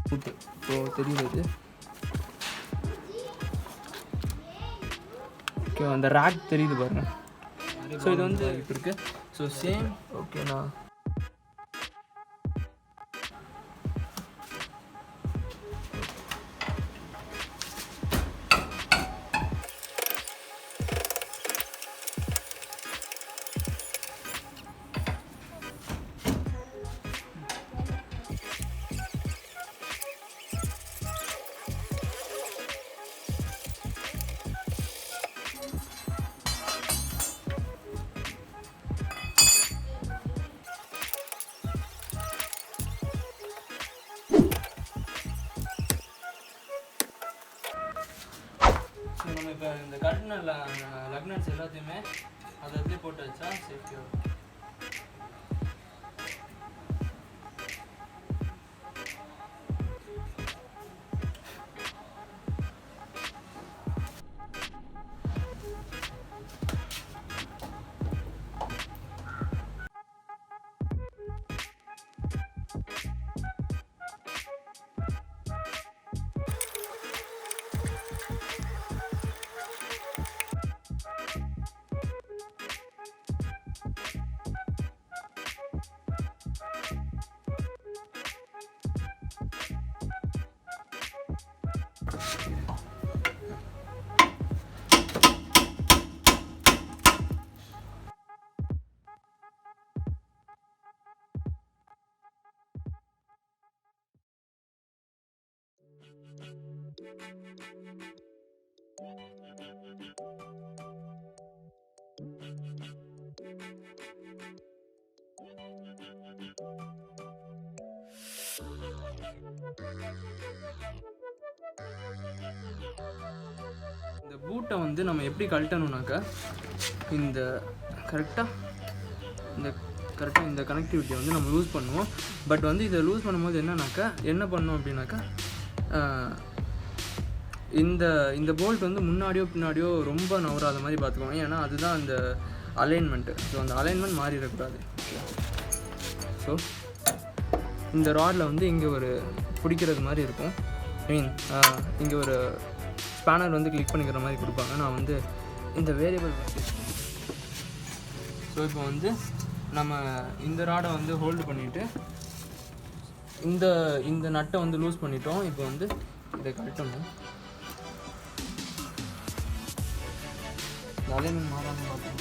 So தெரியுது. Okay, அந்த rack தெரியுது பாருங்க. ஸோ இது வந்து இப்போ இருக்குது. So same. ஓகேண்ணா. நம்ம இப்போ இந்த கட்டின லக்னட்ஸ் எல்லாத்தையுமே அதை அப்படியே போட்டு வச்சா சேஃப்டியாக இருக்கும். இந்த பூட்டை வந்து நம்ம எப்படி கழட்டணும்னாக்கா இந்த கரெக்டாக இந்த கனெக்டிவிட்டியை வந்து நம்ம லூஸ் பண்ணுவோம். பட் வந்து இதை லூஸ் பண்ணும்போது என்ன பண்ணோம் அப்படின்னாக்கா இந்த போல்ட் வந்து முன்னாடியோ பின்னாடியோ ரொம்ப நவராத மாதிரி பார்த்துக்கோங்க. ஏன்னா அதுதான் அந்த அலைன்மெண்ட்டு. ஸோ அந்த அலைன்மெண்ட் மாறிடக்கூடாது. ஸோ இந்த ராடில் வந்து இங்கே ஒரு பிடிக்கிறது மாதிரி இருக்கும். இங்கே ஒரு ஸ்பேனர் வந்து கிளிக் பண்ணிக்கிற மாதிரி கொடுப்பாங்க. நான் வந்து இந்த வேரியபிள் வந்து ஸோ இப்போ வந்து நம்ம இந்த ராடை வந்து ஹோல்டு பண்ணிவிட்டு இந்த நட்டை வந்து லூஸ் பண்ணிட்டோம். இப்போ வந்து இதை கட்டணும். அலைன்மெண்ட் மாறாமல் பார்த்தோம்.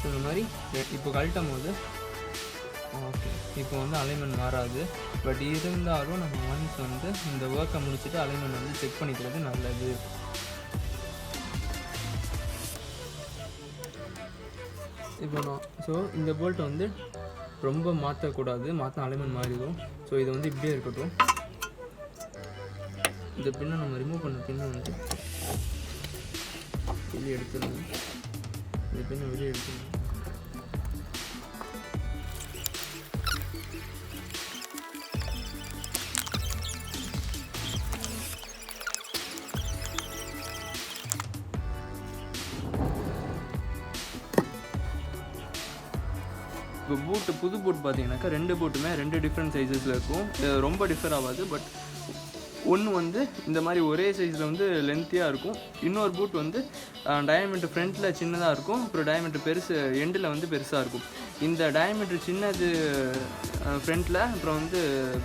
இந்த மாதிரி இப்போ கழட்டும் போது ஓகே, இப்போ வந்து அலைன்மெண்ட் மாறாது. பட் இருந்தாலும் நம்ம ஒன்ஸ் வந்து இந்த ஒர்க்கை முடிச்சுட்டு அலைன்மெண்ட் வந்து செக் பண்ணிக்கிறது நல்லது. இப்போ ஸோ இந்த போல்ட்டை வந்து ரொம்ப மாற்றக்கூடாது. மாற்றின அலைன்மெண்ட் மாறிடும். ஸோ இது வந்து இப்படியே இருக்கட்டும். இந்த பின்னை நம்ம ரிமூவ் பண்ண பின்னை வந்து வெளியே எடுத்துடணும். இந்த பின்னை வெளியே எடுத்துடணும். இப்போ புது பூட் பார்த்தீங்கன்னாக்கா 2 பூட்டுமே 2 டிஃப்ரெண்ட் சைஸஸில் இருக்கும். ரொம்ப டிஃபர் ஆகாது. பட் ஒன்று வந்து இந்த மாதிரி ஒரே சைஸில் வந்து லென்த்தியாக இருக்கும். இன்னொரு பூட் வந்து டயாமீட்டர் ஃப்ரண்ட்டில் சின்னதாக இருக்கும். அப்புறம் டயாமீட்டர் பெருசு எண்டில் வந்து பெருசாக இருக்கும். இந்த டயாமீட்டர் சின்னது ஃப்ரண்ட்டில், அப்புறம் வந்து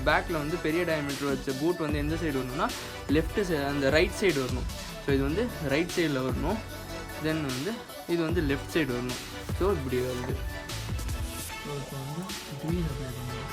பேக்கில் வந்து பெரிய டயாமீட்டர் வச்ச பூட் வந்து எந்த சைடு வரணும்னா லெஃப்ட்டு சைடு, அந்த ரைட் சைடு வரணும். ஸோ இது வந்து ரைட் சைடில் வரணும். தென் வந்து இது வந்து லெஃப்ட் சைடு வரணும். ஸோ இப்படி வருது. ஸோ இப்போ வந்து க்ரீஸ் அப்ளை பண்ணுவோம்.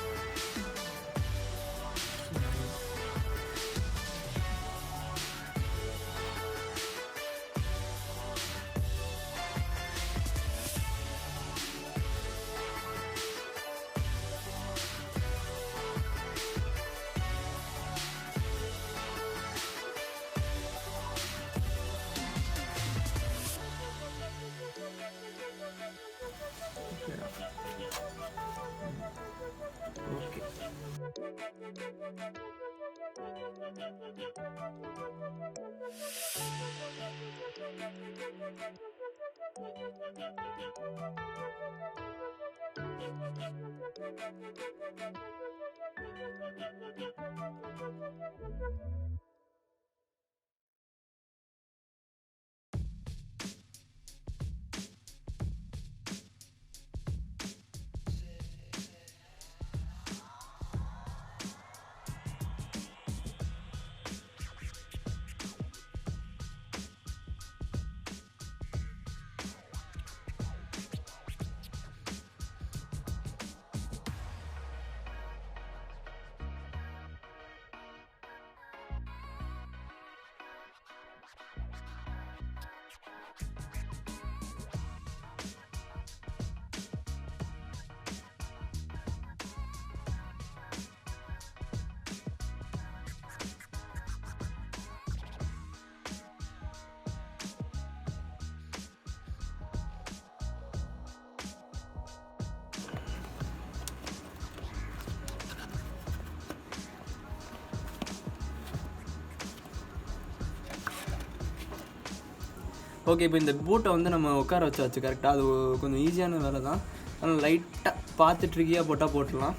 ஓகே, இப்போ இந்த பூட்டை வந்து நம்ம உட்கார வச்சாச்சு கரெக்டாக. அது கொஞ்சம் ஈஸியான வேலை தான், ஆனால் லைட்டாக பார்த்து ட்ரிக்கியாக போட்டால் போட்டுடலாம்.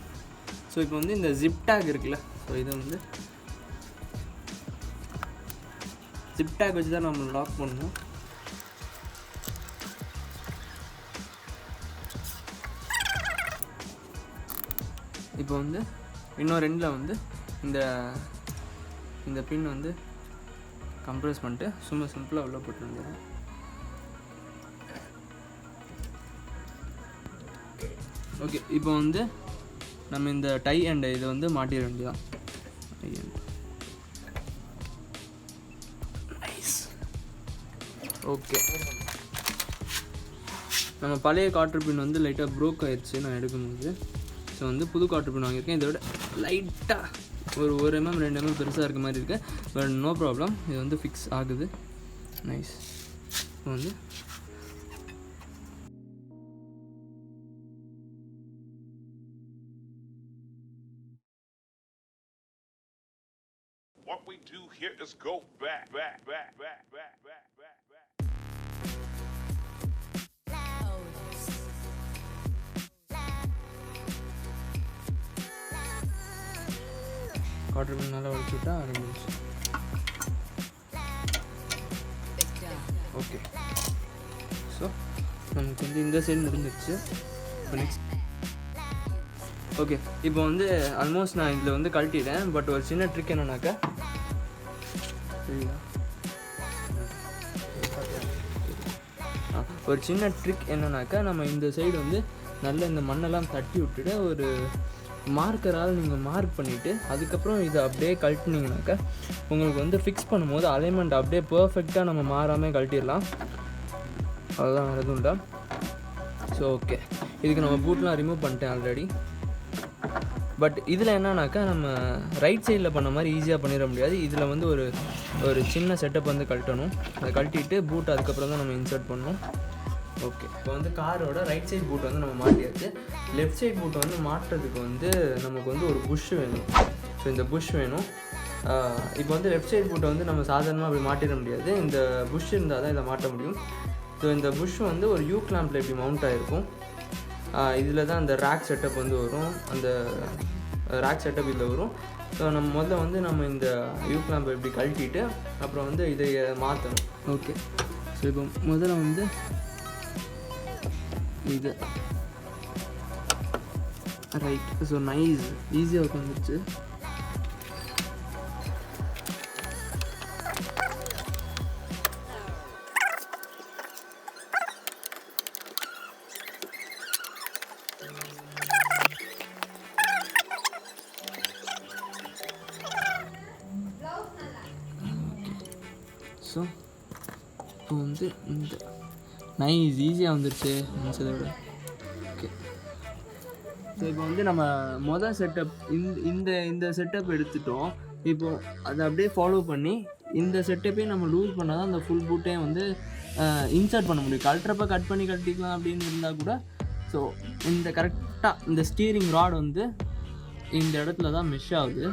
ஸோ இப்போ வந்து இந்த ஜிப் டேக் இருக்குல்ல, ஸோ இதை வந்து ஜிப் டேக் வச்சு தான் நம்ம லாக் பண்ணணும். இப்போ வந்து இன்னும் ரெண்டில் வந்து இந்த பின் வந்து கம்ப்ரெஸ் பண்ணிட்டு சும்மா சிம்பிளாக உள்ள போட்டு வந்துடுறேன். ஓகே, இப்போ வந்து நம்ம இந்த டை அண்ட் இதை வந்து மாட்டிட வேண்டியதான். நைஸ். ஓகே, நம்ம பழைய காற்று பின் வந்து லைட்டாக ப்ரோக் ஆயிடுச்சு நான் எடுக்கும்போது. ஸோ வந்து புது காற்று பின் வாங்கியிருக்கேன். இதோட லைட்டாக ஒரு 1 mm 2 mm பெருசாக இருக்க மாதிரி இருக்குது. பட் நோ ப்ராப்ளம், இது வந்து ஃபிக்ஸ் ஆகுது. நைஸ். இப்போ வந்து What we do here is go back. காற்று பின் நல்லா வலிச்சு விட்டா ஆரம்பிச்சு. ஓகே, ஸோ நமக்கு வந்து இந்த சைடு முடிஞ்சிடுச்சு. இப்போ நெக்ஸ்ட் ஓகே, இப்போ வந்து ஆல்மோஸ்ட் நான் இதில் வந்து கழட்டிட்டேன். பட் ஒரு சின்ன ட்ரிக் என்னன்னாக்கா, ஒரு சின்ன ட்ரிக் என்னன்னாக்கா, நம்ம இந்த சைடு வந்து நல்ல இந்த மண்ணெல்லாம் தட்டி விட்டுட்டு ஒரு மார்க்கரால் நீங்கள் மார்க் பண்ணிவிட்டு அதுக்கப்புறம் இதை அப்படியே கழட்டினீங்கனாக்கா உங்களுக்கு வந்து ஃபிக்ஸ் பண்ணும்போது அலைன்மெண்ட் அப்படியே பர்ஃபெக்டாக நம்ம மாறாமல் கழட்டிடலாம். அதுதான் வேறு எதுவும் இல்லை. ஸோ ஓகே, இதுக்கு நம்ம பூட்லாம் ரிமூவ் பண்ணிட்டேன் ஆல்ரெடி. பட் இதில் என்னன்னாக்கா, நம்ம ரைட் சைடில் பண்ண மாதிரி ஈஸியாக பண்ணிட முடியாது. இதில் வந்து ஒரு சின்ன செட்டப் வந்து கழட்டணும். அதை கழட்டிட்டு பூட் அதுக்கப்புறம் தான் நம்ம இன்சர்ட் பண்ணணும். ஓகே, இப்போ வந்து காரோட ரைட் சைட் பூட் வந்து நம்ம மாட்டியாச்சு. லெஃப்ட் சைட் பூட்டை வந்து மாட்டுறதுக்கு வந்து நமக்கு வந்து ஒரு புஷ் வேணும். ஸோ இந்த புஷ் வேணும். இப்போ வந்து லெஃப்ட் சைட் பூட்டை வந்து நம்ம சாதாரணமாக அப்படி மாட்டிட முடியாது. இந்த புஷ் இருந்தால் தான் இதை மாட்ட முடியும். ஸோ இந்த புஷ் வந்து ஒரு யூ கிளாம்பில் இப்படி மவுண்ட் ஆகிருக்கும். இதில் தான் அந்த ரேக் செட்டப் வந்து வரும். அந்த ரேக் செட்டப் இதில் வரும். ஸோ நம்ம முதல்ல வந்து நம்ம இந்த யூ கிளாம்பை இப்படி கழட்டிட்டு அப்புறம் வந்து இதை மாற்றணும். ஓகே, ஸோ இப்போ முதல்ல வந்து இது ரைட். ஸோ நைஸ், ஈஸியாக உட்காந்துருச்சு. ஸோ இப்போ வந்து இந்த நைஸ் ஈஸியாக வந்துடுச்சு நினச்சதை விட. ஓகே, ஸோ இப்போ வந்து நம்ம மொதல் செட்டப் இந்த செட்டப் எடுத்துட்டோம். இப்போது அதை அப்படியே ஃபாலோ பண்ணி இந்த செட்டப்பையும் நம்ம லூஸ் பண்ணால் தான் அந்த ஃபுல் பூட்டையும் வந்து இன்சர்ட் பண்ண முடியும். கழட்டுறப்ப கட் பண்ணி கட்டிக்கலாம் அப்படின்னு இருந்தால் கூட. ஸோ இந்த கரெக்டாக இந்த ஸ்டீரிங் ராட் வந்து இந்த இடத்துல தான் மெஷ் ஆகுது.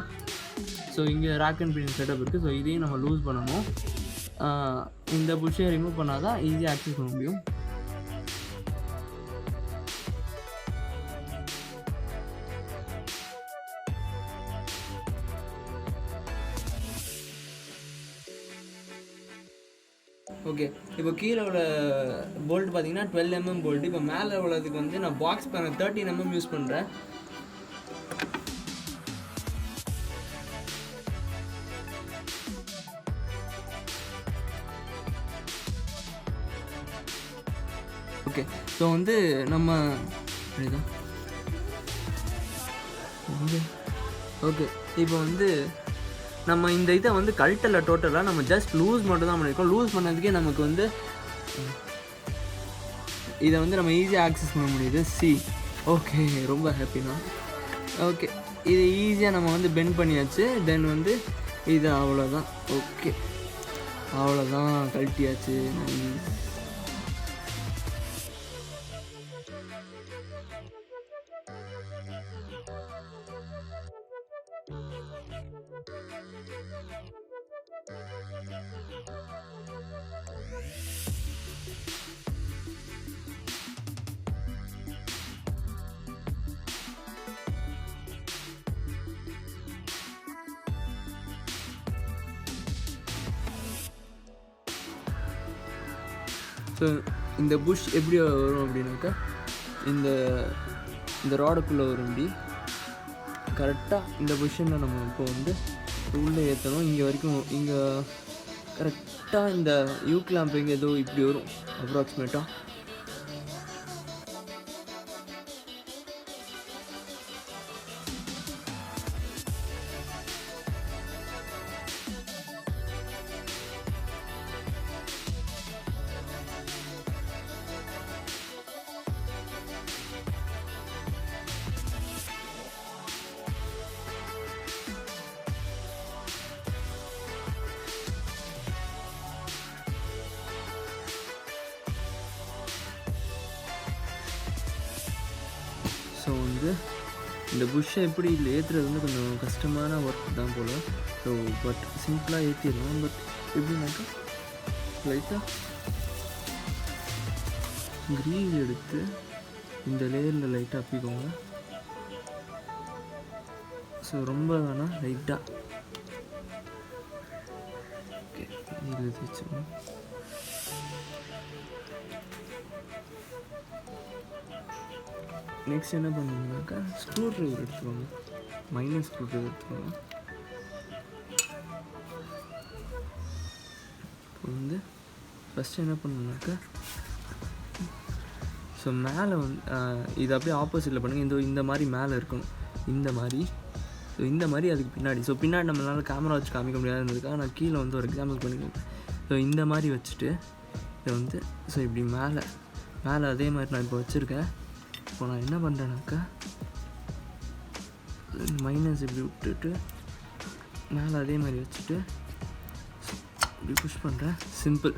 ஸோ இங்கே ரேக் அண்ட் பின் செட்டப் இருக்குது. ஸோ இதையும் நம்ம லூஸ் பண்ணணும். இந்த புஷ்ஷை ரிமூவ் பண்ணால் தான் ஈஸியாக ஆக்சஸ் பண்ண முடியும். ஓகே, இப்போ கீழே உள்ள போல்ட் பார்த்தீங்கன்னா 12 mm போல்ட். இப்போ மேலே உள்ளதுக்கு வந்து நான் பாக்ஸ் பண்ண 13 mm யூஸ் பண்ணுறேன். ஓகே, ஸோ வந்து நம்ம ஓகே, இப்போ வந்து நம்ம இந்த இதை வந்து கழட்டலை டோட்டலாக, நம்ம ஜஸ்ட் லூஸ் மட்டும் தான் பண்ணியிருக்கோம். லூஸ் பண்ணதுக்கே நமக்கு வந்து இதை வந்து நம்ம ஈஸியாக ஆக்சஸ் பண்ண முடியுது. ஓகே, ரொம்ப ஹாப்பினா. ஓகே, இது ஈஸியாக நம்ம வந்து பெண்ட் பண்ணியாச்சு. தென் வந்து இது அவ்வளோதான். ஓகே, அவ்வளோதான், கழட்டியாச்சு. ஸோ இந்த புஷ் எப்படி வரும் அப்படின்னாக்கா, இந்த ராடுக்குள்ளே வரும். இப்படி கரெக்டாக இந்த பொசிஷனில் நம்ம இப்போ வந்து உள்ளே ஏற்றணும். இங்கே வரைக்கும், இங்கே கரெக்டாக இந்த யூ கிளாம்ப் இங்கே ஏதோ இப்படி வரும் அப்ராக்சிமேட்டாக. ஸோ வந்து இந்த புஷ்ஷை எப்படி இதில் ஏற்றுறது வந்து கொஞ்சம் கஷ்டமான ஒர்க் தான் போல். ஸோ பட் சிம்பிளாக ஏற்றிடலாம். பட் எப்படின்னாக்கா லைட்டாக க்ரீஸ் எடுத்து இந்த லேயரில் லைட்டாக அப்பிக்கோங்க. ஸோ ரொம்ப வேணாம், லைட்டாக. ஓகே, இது வச்சுக்கோங்க. நெக்ஸ்ட் என்ன பண்ணுங்கனாக்கா, ஸ்க்ரூ ட்ரைவர் எடுத்துக்கோங்க. மைனஸ் ஸ்க்ரூ ட்ரைவர் எடுத்துக்கோங்க. இப்போ வந்து ஃபஸ்ட்டு என்ன பண்ணுனாக்கா, ஸோ மேலே வந்து இது அப்படியே ஆப்போசிட்டில் பண்ணுங்கள். இந்த மாதிரி மேலே இருக்கணும், இந்த மாதிரி. ஸோ இந்த மாதிரி அதுக்கு பின்னாடி. ஸோ பின்னாடி நம்மளால் கேமரா வச்சு காமிக்க முடியாதுன்றதுக்காக நான் கீழே வந்து ஒரு எக்ஸாம்பிள் பண்ணிக்கோங்க. ஸோ இந்த மாதிரி வச்சுட்டு இதை வந்து ஸோ இப்படி மேலே அதே மாதிரி நான் இப்போ வச்சுருக்கேன். இப்போ நான் என்ன பண்ணுறேன்னாக்கா, மைனஸ் இப்படி விட்டுட்டு மேலே அதே மாதிரி வச்சுட்டு இப்படி புஷ் பண்ணுறேன். சிம்பிள்,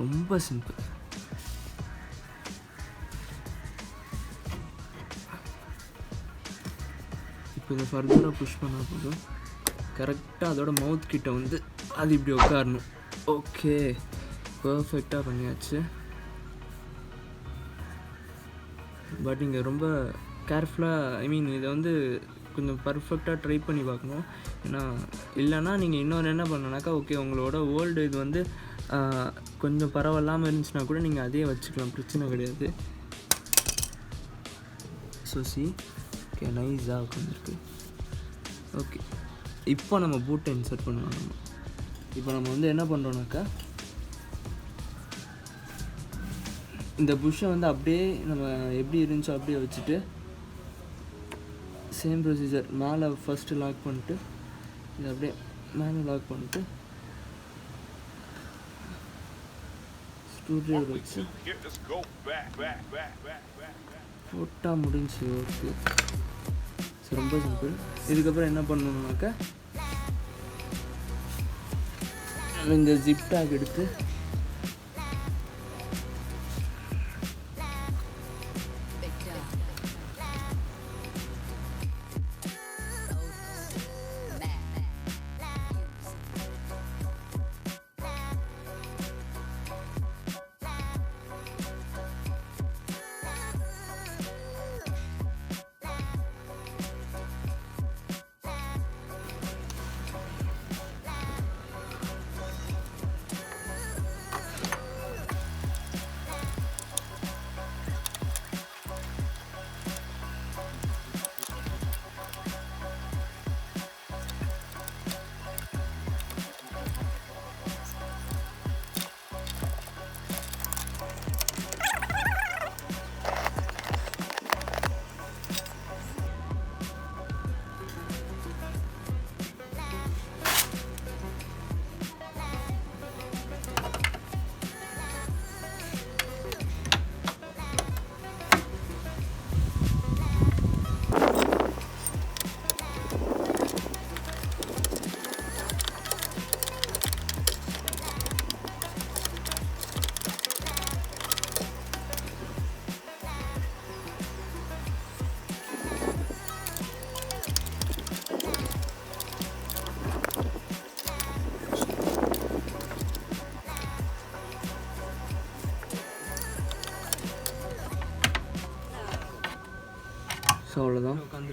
ரொம்ப சிம்பிள். இப்போ இதை ஃபர்தராக புஷ் பண்ணால் போதும். கரெக்டாக அதோட மவுத் கிட்ட வந்து அது இப்படி உட்காரணும். ஓகே, பர்ஃபெக்டாக பண்ணியாச்சு. பட் இங்கே ரொம்ப கேர்ஃபுல்லாக, இதை வந்து கொஞ்சம் பர்ஃபெக்டாக ட்ரை பண்ணி பார்க்கணும். ஏன்னா இல்லைன்னா நீங்கள் இன்னொரு என்ன பண்ணனாக்கா, ஓகே உங்களோட ஓல்டு இது வந்து கொஞ்சம் பரவாயில்லாமல் இருந்துச்சுன்னா கூட நீங்கள் அதே வச்சுக்கலாம், பிரச்சனை கிடையாது. ஸோ ஓகே, நைஸாக உட்காந்துருக்கு. ஓகே, இப்போ நம்ம பூட்டை இன்சர்ட் பண்ணுவோம். இப்போ நம்ம வந்து என்ன பண்ணுறோன்னாக்கா, இந்த புஷ்ஷை வந்து அப்படியே நம்ம எப்படி இருந்துச்சோ அப்படியே வச்சுட்டு சேம் ப்ரொசீஜர். மேலே ஃபஸ்ட்டு லாக் பண்ணிட்டு இதை அப்படியே மேலே லாக் பண்ணிட்டு ஸ்க்ரூ ட்ரைவர் வச்சு போட்டால் முடிஞ்சு. ஓகே, ஸோ ரொம்ப சிம்பிள். இதுக்கப்புறம் என்ன பண்ணணுன்னாக்கா, இந்த ஜிப் டேக் எடுத்து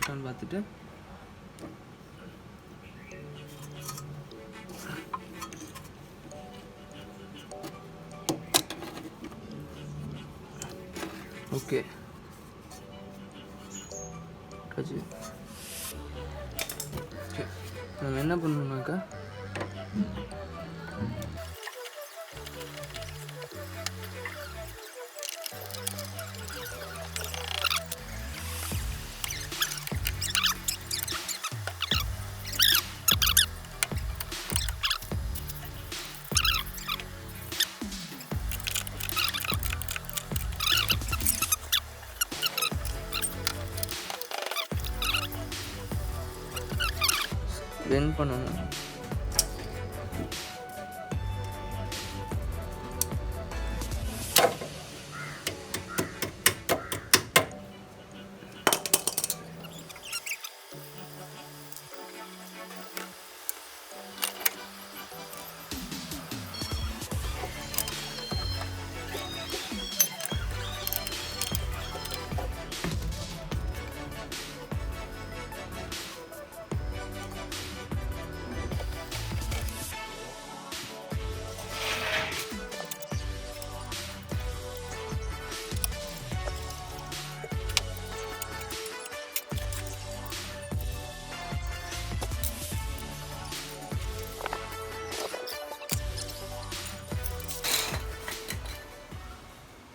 இருக்கான்னு பார்த்துட்டு ஓகே ஓகே நம்ம என்ன பண்ணணும்னாக்கா பெண்ட் பண்ணணும்.